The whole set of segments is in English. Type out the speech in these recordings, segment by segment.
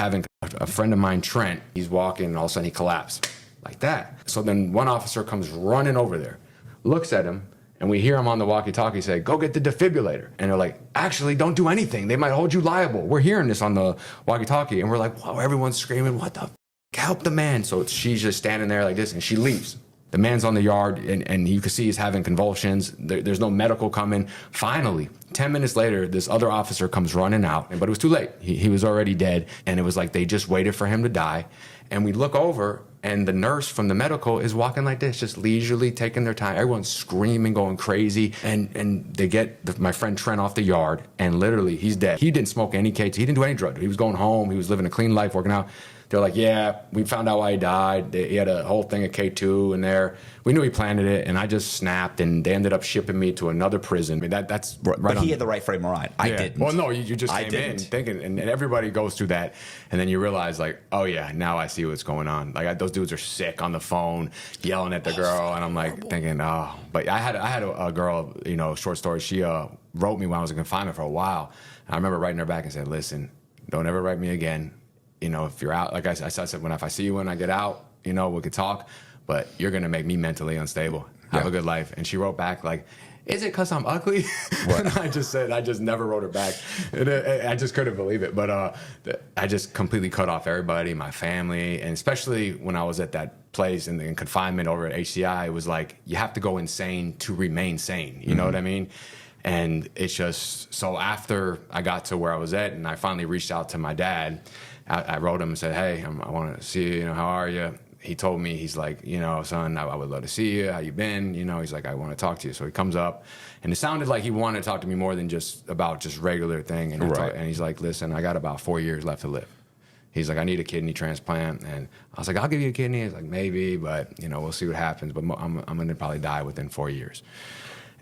having a friend of mine, Trent, he's walking and all of a sudden he collapsed like that. So then one officer comes running over there, looks at him, and we hear him on the walkie-talkie say, go get the defibrillator. And they're like, actually, don't do anything. They might hold you liable. We're hearing this on the walkie-talkie. And we're like, wow, everyone's screaming, what the f***? Help the man. So she's just standing there like this, and she leaves. The man's on the yard, and you can see he's having convulsions. There's no medical coming. Finally, 10 minutes later, this other officer comes running out, but it was too late. He was already dead, and it was like they just waited for him to die. And we look over, and the nurse from the medical is walking like this, just leisurely taking their time. Everyone's screaming, going crazy, and they get my friend Trent off the yard, and literally, he's dead. He didn't smoke any K2. He didn't do any drugs. He was going home. He was living a clean life, working out. They're like, yeah, we found out why he died. He had a whole thing of K2 in there. We knew he planted it, and I just snapped, and they ended up shipping me to another prison. I mean, that's right. But he had the right frame of mind. I didn't. Well, no, you just came in thinking, and everybody goes through that, and then you realize, like, oh, yeah, now I see what's going on. Like, those dudes are sick on the phone, yelling at the girl, and I'm like thinking, oh. But I had a girl, short story, she wrote me when I was in confinement for a while. And I remember writing her back and said, listen, don't ever write me again. If you're out, like I said, if I see you when I get out, we could talk, but you're going to make me mentally unstable. Have a good life. And she wrote back like, is it because I'm ugly? And I just never wrote her back. I just couldn't believe it. But I just completely cut off everybody, my family, and especially when I was at that place in confinement over at HCI, it was like, you have to go insane to remain sane. You know what I mean? And it's just, so after I got to where I was at and I finally reached out to my dad, I wrote him and said, hey, I want to see you, how are you? He told me, he's like, son, I would love to see you. How you been? He's like, I want to talk to you. So he comes up, and it sounded like he wanted to talk to me more than just about just regular thing. And, and he's like, listen, I got about 4 years left to live. He's like, I need a kidney transplant. And I was like, I'll give you a kidney. He's like, maybe, but, we'll see what happens. But I'm going to probably die within 4 years.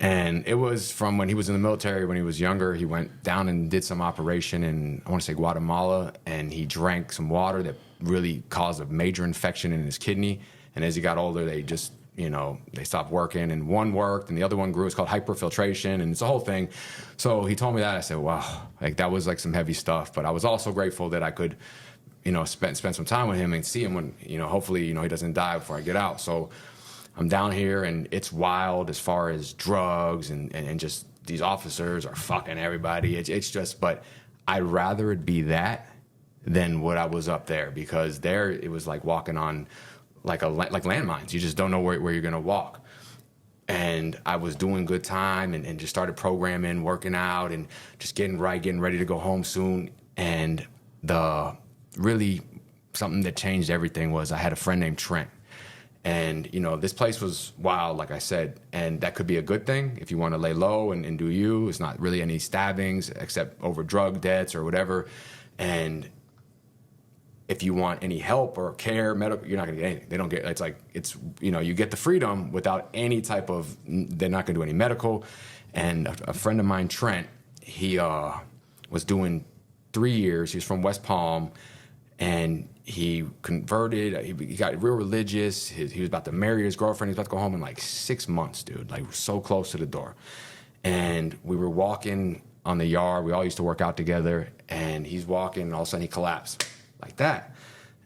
And it was from when he was in the military, when he was younger. He went down and did some operation in, I want to say, Guatemala, and he drank some water that really caused a major infection in his kidney. And as he got older, they just, they stopped working, and one worked and the other one grew. It's called hyperfiltration, and it's a whole thing. So he told me that. I said, wow, like that was like some heavy stuff. But I was also grateful that I could, spend some time with him and see him when, hopefully, he doesn't die before I get out. So I'm down here, and it's wild as far as drugs and just these officers are fucking everybody. It's just, but I'd rather it be that than what I was up there, because there it was like walking on like landmines. You just don't know where you're gonna walk. And I was doing good time and just started programming, working out, and just getting ready to go home soon. And really something that changed everything was I had a friend named Trent. And, this place was wild, like I said, and that could be a good thing if you want to lay low and do you. It's not really any stabbings except over drug debts or whatever. And if you want any help or care, medical, you're not going to get anything. They don't get, you get the freedom without any type of, they're not going to do any medical. And a friend of mine, Trent, he was doing 3 years. He was from West Palm, and he converted. He got real religious. He was about to marry his girlfriend. He was about to go home in like 6 months, dude. Like, so close to the door. And we were walking on the yard. We all used to work out together. And he's walking, and all of a sudden he collapsed like that.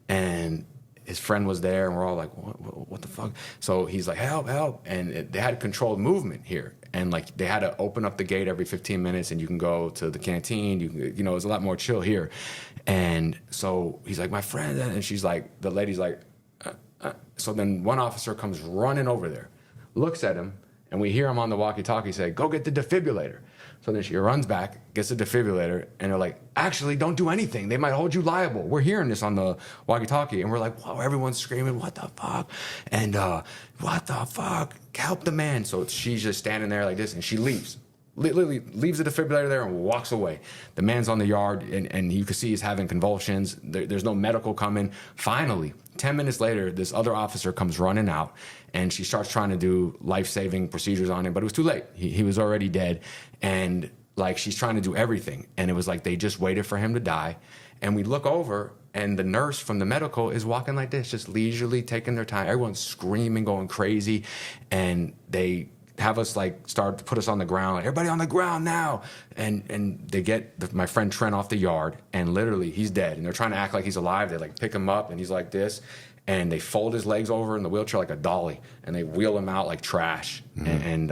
And his friend was there, and we're all like, what the fuck? So he's like, help, help. And they had controlled movement here. And like, they had to open up the gate every 15 minutes, and you can go to the canteen. It was a lot more chill here. And so he's like, my friend, and she's like, the lady's like, So then one officer comes running over there, looks at him, and we hear him on the walkie-talkie say, go get the defibrillator. So then she runs back, gets the defibrillator, and they're like, actually, don't do anything. They might hold you liable. We're hearing this on the walkie-talkie, and we're like, wow, everyone's screaming, what the fuck? And what the fuck? Help the man. So she's just standing there like this, and she leaves. Literally leaves the defibrillator there and walks away. The man's on the yard, and you can see he's having convulsions. There's no medical coming. Finally, 10 minutes later, this other officer comes running out, and she starts trying to do life-saving procedures on him, but it was too late. He was already dead. And like, she's trying to do everything. And it was like they just waited for him to die. And we look over, and the nurse from the medical is walking like this, just leisurely taking their time. Everyone's screaming, going crazy. And they have us like start to put us on the ground, like everybody on the ground now, and they get my friend Trent off the yard, and literally he's dead, and they're trying to act like he's alive. They like pick him up, and he's like this, and they fold his legs over in the wheelchair like a dolly, and they wheel him out like trash, and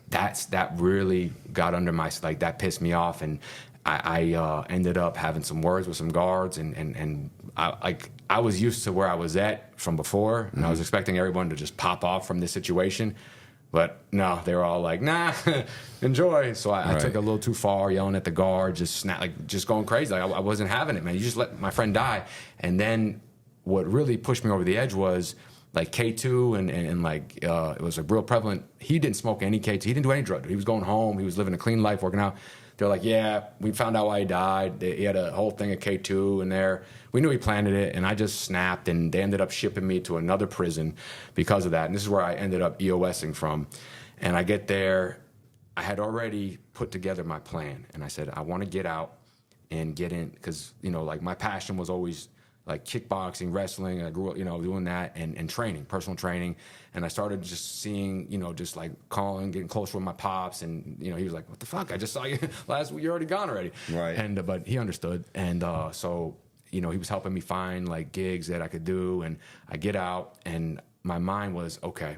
that really got under my, like, that pissed me off, and I ended up having some words with some guards, and I was used to where I was at from before, and I was expecting everyone to just pop off from this situation. But no, they were all like, nah, enjoy. So I took it a little too far, yelling at the guard, just going crazy. Like, I wasn't having it, man. You just let my friend die. And then what really pushed me over the edge was like K2 and like it was a real prevalent. He didn't smoke any K2. He didn't do any drug. He was going home. He was living a clean life, working out. They're like, yeah, we found out why he died. He had a whole thing of K2 in there. We knew he planted it, and I just snapped, and they ended up shipping me to another prison because of that. And this is where I ended up EOSing from. And I get there. I had already put together my plan, and I said, I want to get out and get in because, you know, like my passion was always like kickboxing, wrestling. I grew up, you know, doing that and training, personal training. And I started just seeing, you know, just like calling, getting closer with my pops. And, you know, he was like, what the fuck? I just saw you last week. You're already gone already. Right. And, but he understood. And so, you know, he was helping me find like gigs that I could do. And I get out and my mind was, okay,